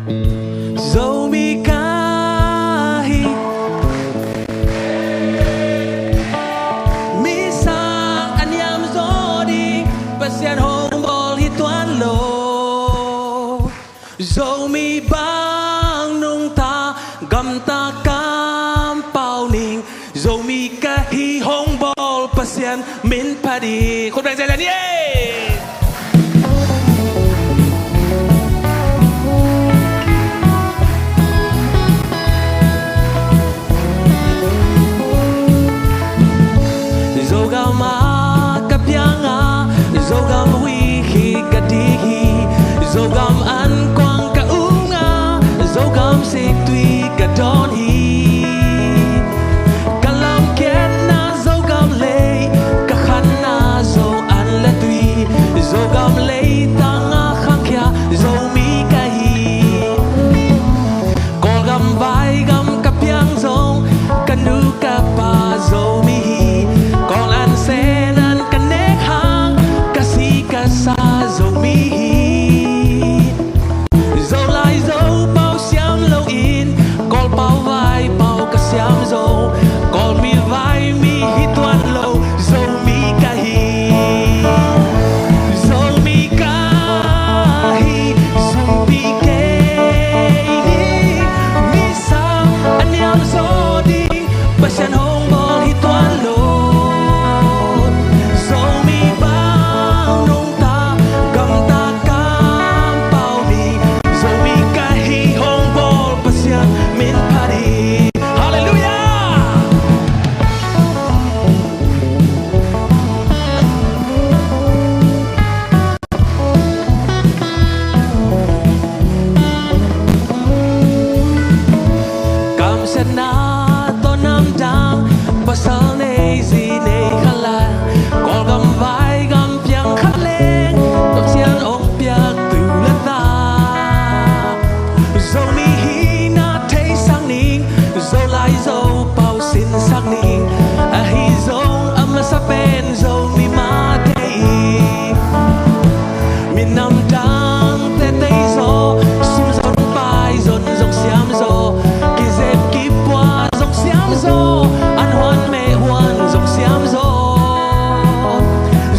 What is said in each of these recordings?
dẫu mi kahit minsan anyam zodi pasian hombol hituan lo dẫu mi bang nung ta gam ta cam pao ning dẫu mi kahi hombol pasian min padi khúc này dần dần yeah. Zogama kapianga zogam wihi kadihi zogam an kwang kaunga zogam siktui kadonhi kalam kena zogam lei kakhana zo an latui zogam lei tanga khangya zo mi kahi kolgam vai gam kapiang zong kanu kapa zo mi con ăn sen ăn căn nét hang ca si ca sa dầu mi dầu lại dầu bao xiêm lâu in con bao vai bao ca xiêm dầu con mi vai mi hít toan lâu dầu mi ca hi dầu mi ca hi dầu mi kê mi sao anh em gió đi pasian hong bol hít toan lâu na to nam dang pasal nei zi nei khala kol gam vai gam piang khaleng top sian ong piak tu la ta zo mi hi na thei sang ning zo lai zo pau sin sang ning a hi zong am sa pen zo mi ma dei min nam dang te tei zo sum zon pai zon zong siam zo zo an hoan me hoan zong siam zo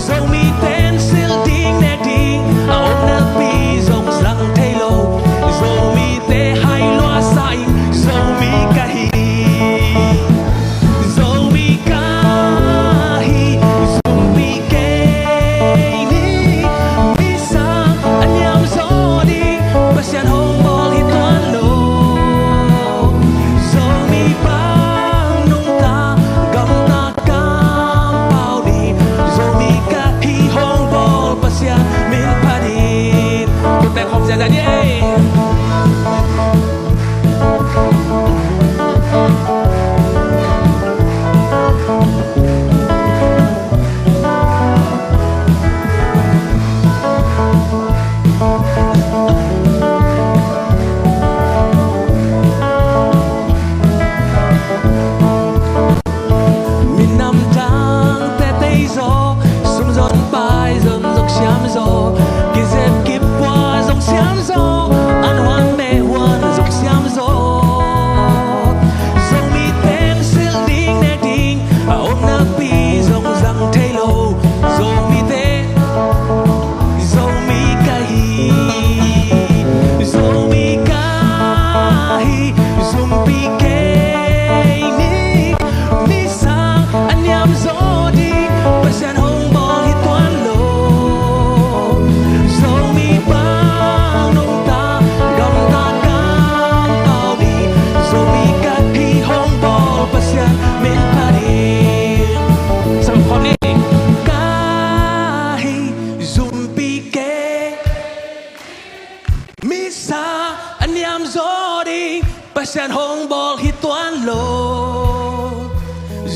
zo mi ten sil ding ne ding a om na pi zong zang thei lo zo mi te hai loa sai zo mi ka hi zo mi ka hi zo mi ke ni mi sa an yam zo di pasian hong bol hi toan lo zo mi pa min padin kute khom dần dần yeah. Min nam dang te tei zo sum zon pai zon zok xiam zo ki zep kip qua zong xiam zo an hoan me hoan zong xiam zo zong mi ten sil ding ne ding a om na pi zong zang thei lo zong mi te zong mi ka hi zong mi ka hi zong pi ke ni mi sang an yam zo di pasian hong bol hi toan lo zo mi bang nung ta gam ta cam pao di zo mi ka hi hong bol pasian min padi sam khon ni ka hi zum pi ke mi sa an yam zo di pasian hong bol hi toan lo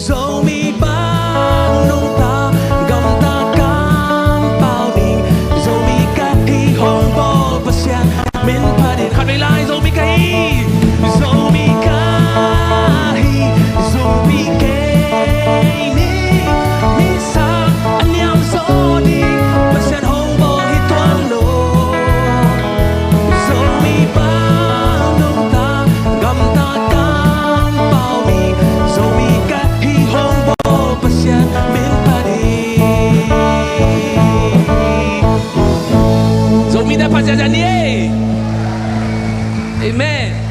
zo mi bang nung ta gam ta cam pao ning zo mi ka hi hong bol pasian min padin khat mai lai zo mi ka hi zo mi ka hi zo mi ke ni mi sa an yam zo di pasian hong bol hi toan lo zo mi bang มีแต่พระเจ้าจะนี่Amen